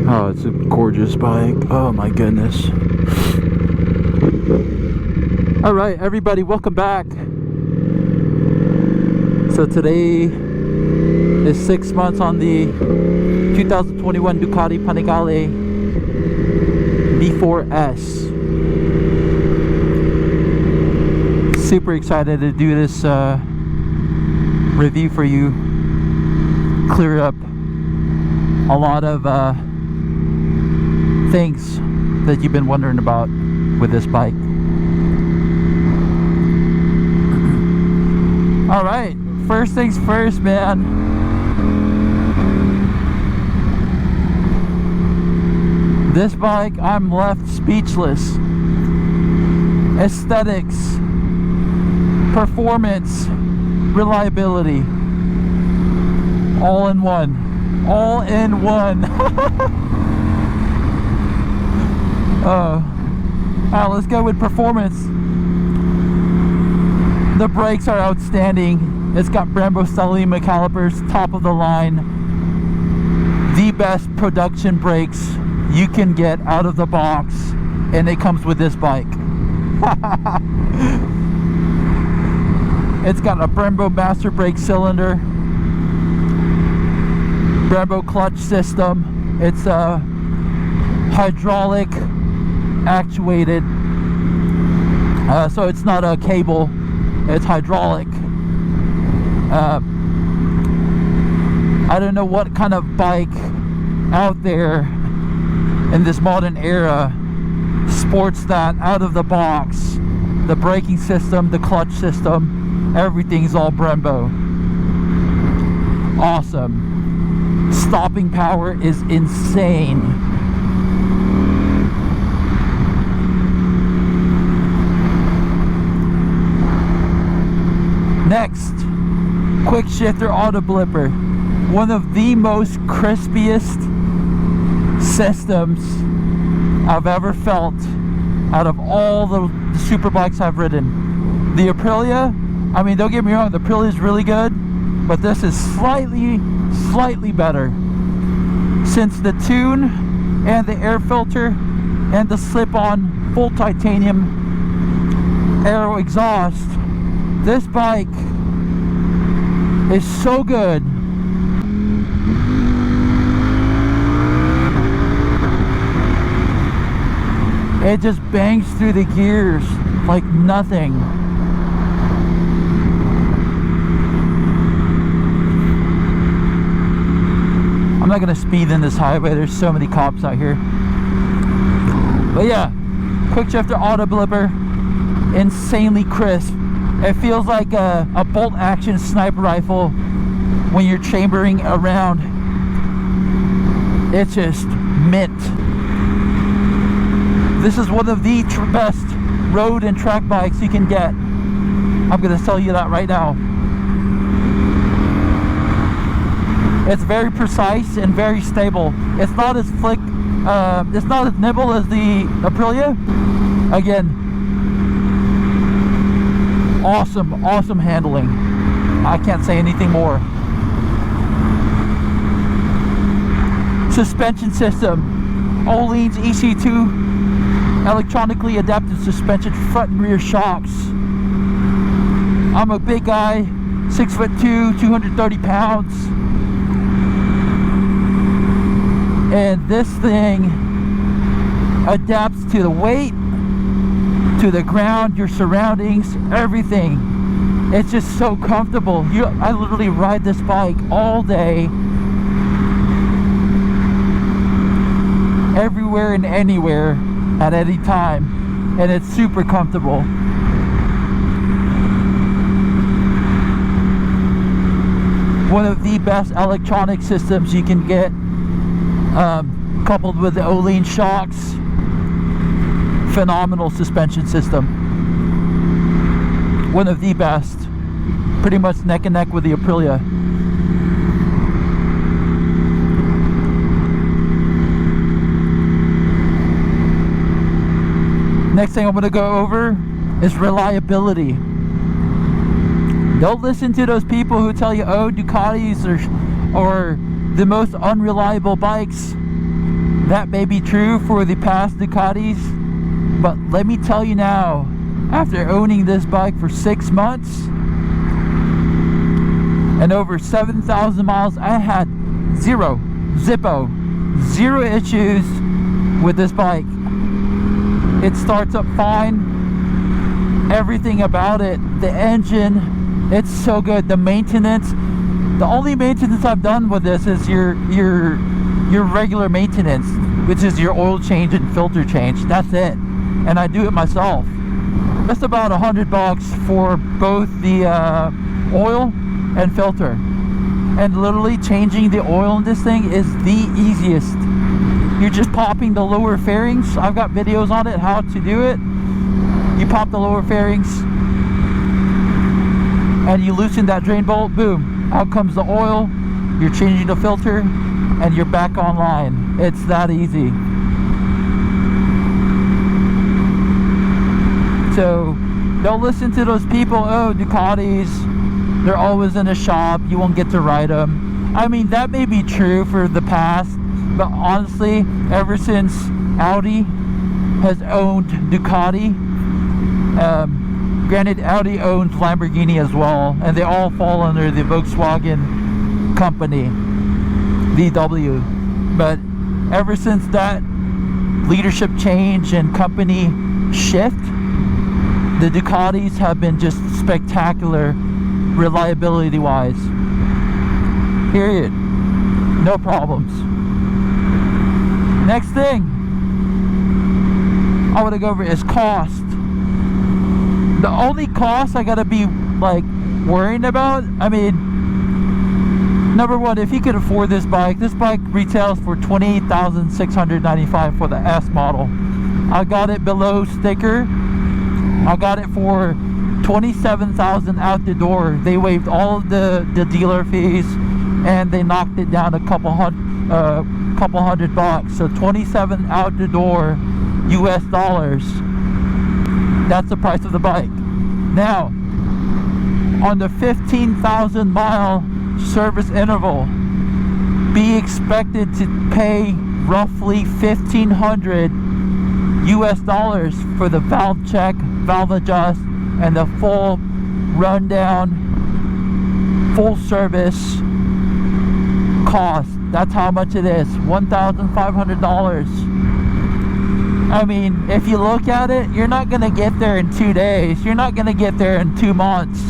Oh, it's a gorgeous bike. Oh my goodness. Alright, everybody, welcome back. So today is 6 months on the 2021 Ducati Panigale V4s. Super excited to do this review for you. Clear up a lot of things that you've been wondering about with this bike. Alright, first things first, man. This bike, I'm left speechless. Aesthetics, performance, reliability, all in one. All in one. Alright, let's go with performance. The brakes are outstanding. It's got Brembo Stellima calipers, top of the line. The best production brakes you can get out of the box, and it comes with this bike. It's got a Brembo master brake cylinder, Brembo clutch system. It's hydraulic actuated, so it's not a cable, it's hydraulic. I don't know what kind of bike out there in this modern era sports that out of the box. The braking system, the clutch system, everything's all Brembo. Awesome. Stopping power is insane. Next, quick shifter auto blipper. One of the most crispiest systems I've ever felt out of all the Superbikes I've ridden. The Aprilia, I mean, don't get me wrong, the Aprilia is really good, but this is slightly better. Since the tune and the air filter and the slip-on full titanium aero exhaust, this bike is so good. It just bangs through the gears like nothing. I'm not gonna speed in this highway, there's so many cops out here. But yeah, quick shifter auto blipper, insanely crisp. It feels like a bolt action sniper rifle when you're chambering around. It's just mint. This is one of the best road and track bikes you can get. I'm gonna tell you that right now. It's very precise and very stable. It's not as it's not as nimble as the Aprilia. Again, awesome handling. I can't say anything more. Suspension system, Öhlins EC2 electronically adapted suspension, front and rear shocks. I'm a big guy, 6'2", 230 pounds, and this thing adapts to the weight, to the ground, your surroundings, everything. It's just so comfortable. I literally ride this bike all day, everywhere and anywhere at any time, and it's super comfortable. One of the best electronic systems you can get, coupled with the Öhlins shocks. Phenomenal suspension system. One of the best. Pretty much neck and neck with the Aprilia. Next thing I'm going to go over is reliability. Don't listen to those people who tell you, oh, Ducatis are the most unreliable bikes. That may be true for the past Ducatis, but let me tell you now, after owning this bike for 6 months and over 7,000 miles, I had zero issues with this bike. It starts up fine. Everything about it, the engine, it's so good. The maintenance, the only maintenance I've done with this is your regular maintenance, which is your oil change and filter change. That's it, and I do it myself. Just about $100 for both the oil and filter. And literally changing the oil in this thing is the easiest. You're just popping the lower fairings. I've got videos on it how to do it. You pop the lower fairings and you loosen that drain bolt, boom, out comes the oil. You're changing the filter and you're back online. It's that easy. So don't listen to those people, oh, Ducatis, they're always in a shop, you won't get to ride them. I mean, that may be true for the past, but honestly, ever since Audi has owned Ducati, granted Audi owns Lamborghini as well, and they all fall under the Volkswagen company, VW. But ever since that leadership change and company shift, the Ducatis have been just spectacular reliability wise, period. No problems. Next thing I want to go over is cost. The only cost I gotta be like worrying about, I mean, number one, if you could afford this bike retails for $28,695 for the S model. I got it below sticker. I got it for $27,000 out the door. They waived all of the dealer fees and they knocked it down a couple hundred bucks. So $27,000 out the door, US dollars. That's the price of the bike. Now, on the 15,000 mile service interval, be expected to pay roughly $1,500 US dollars for the valve check, valve adjust, and the full rundown, full service cost. That's how much it is, $1,500. I mean, if you look at it, you're not going to get there in 2 days. You're not going to get there in 2 months.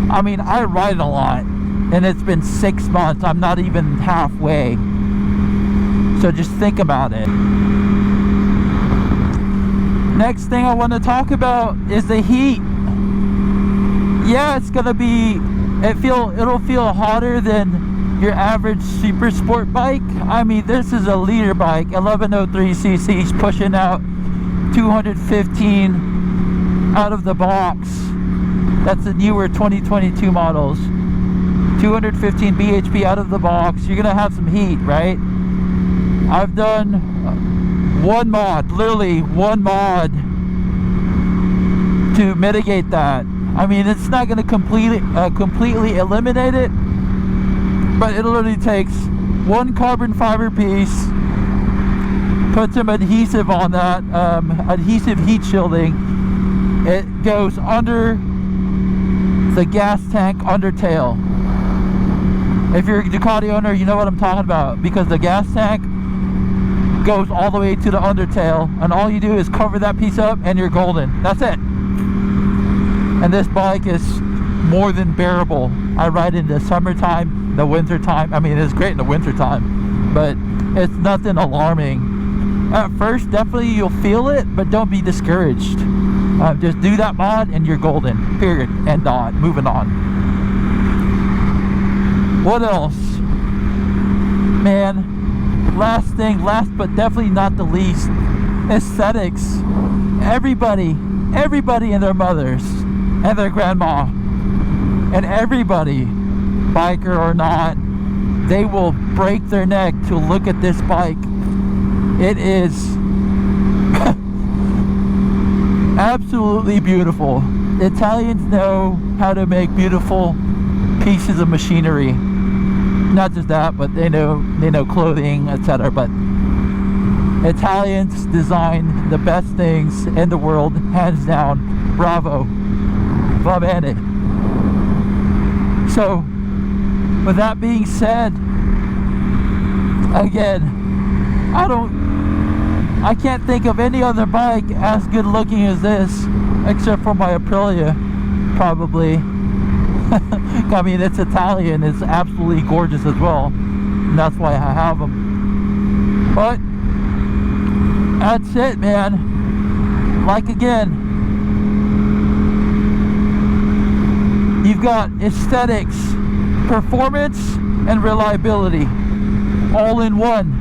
I mean, I ride a lot, and it's been 6 months. I'm not even halfway. So just think about it. Next thing I want to talk about is the heat. Yeah, it's going to be, it'll feel hotter than your average super sport bike. I mean, this is a liter bike, 1103 cc's, pushing out 215 out of the box. That's the newer 2022 models. 215 bhp out of the box. You're gonna have some heat, right? I've done one mod, literally one mod to mitigate that. I mean, it's not gonna completely eliminate it, but it literally takes one carbon fiber piece, put some adhesive on that, adhesive heat shielding. It goes under the gas tank undertail. If you're a Ducati owner, you know what I'm talking about, because the gas tank goes all the way to the undertail, and all you do is cover that piece up and you're golden. That's it. And this bike is more than bearable. I ride in the summertime, the winter time. I mean, it's great in the winter time, but it's nothing alarming. At first, definitely you'll feel it, but don't be discouraged. Just do that mod and you're golden, period. End on. Moving on. What else? Man, last thing, last but definitely not the least, aesthetics. Everybody and their mothers and their grandma and everybody, biker or not, they will break their neck to look at this bike. It is absolutely beautiful. The Italians know how to make beautiful pieces of machinery. Not just that, but they know clothing, etc. But Italians design the best things in the world, hands down. Bravo. Va bene. So, with that being said, again, I can't think of any other bike as good looking as this, except for my Aprilia, probably. I mean, it's Italian, it's absolutely gorgeous as well, and that's why I have them. But that's it, man. Like, again, you've got aesthetics, performance, and reliability all in one,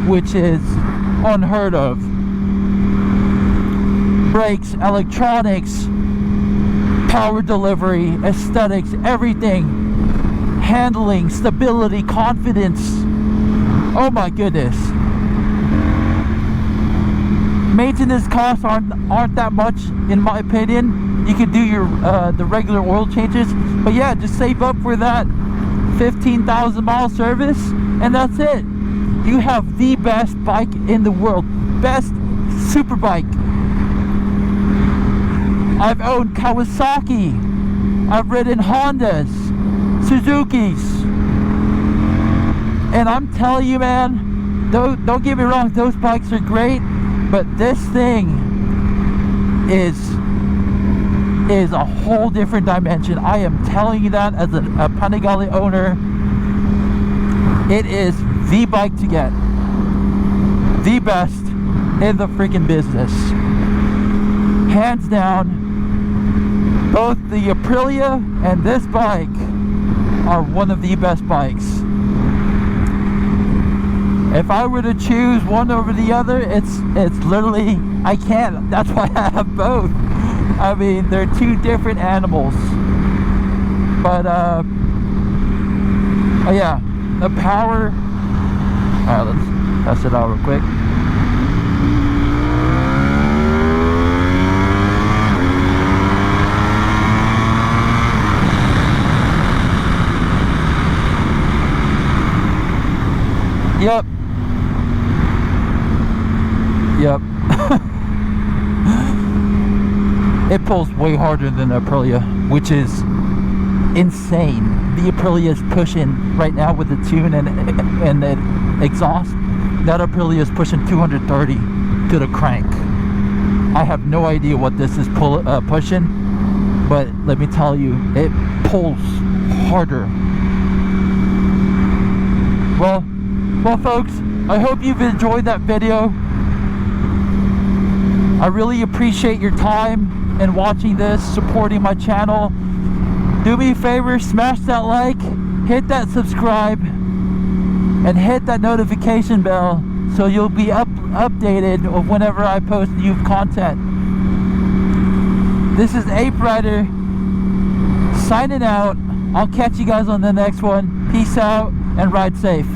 which is unheard of. Brakes, electronics, power delivery, aesthetics, everything, handling, stability, confidence. Oh my goodness. Maintenance costs aren't that much, in my opinion. You could do your the regular oil changes, but yeah, just save up for that 15,000 mile service, and that's it. You have the best bike in the world, best superbike. I've owned Kawasaki, I've ridden Hondas, Suzuki's, and I'm telling you, man, don't get me wrong, those bikes are great, but this thing is a whole different dimension. I am telling you that as a Panigale owner. It is the bike to get, the best in the freaking business, hands down. Both the Aprilia and this bike are one of the best bikes. If I were to choose one over the other, it's literally, I can't. That's why I have both. I mean, they're two different animals. But oh yeah, the power. Alright, let's test it out real quick. Yep. It pulls way harder than the Aprilia, which is insane. The Aprilia is pushing right now with the tune and the exhaust. That Aprilia is pushing 230 to the crank. I have no idea what this is pushing, but let me tell you, it pulls harder. Well, folks, I hope you've enjoyed that video. I really appreciate your time and watching this, supporting my channel. Do me a favor, smash that like, hit that subscribe, and hit that notification bell so you'll be updated of whenever I post new content. This is Ape Rider signing out. I'll catch you guys on the next one. Peace out and ride safe.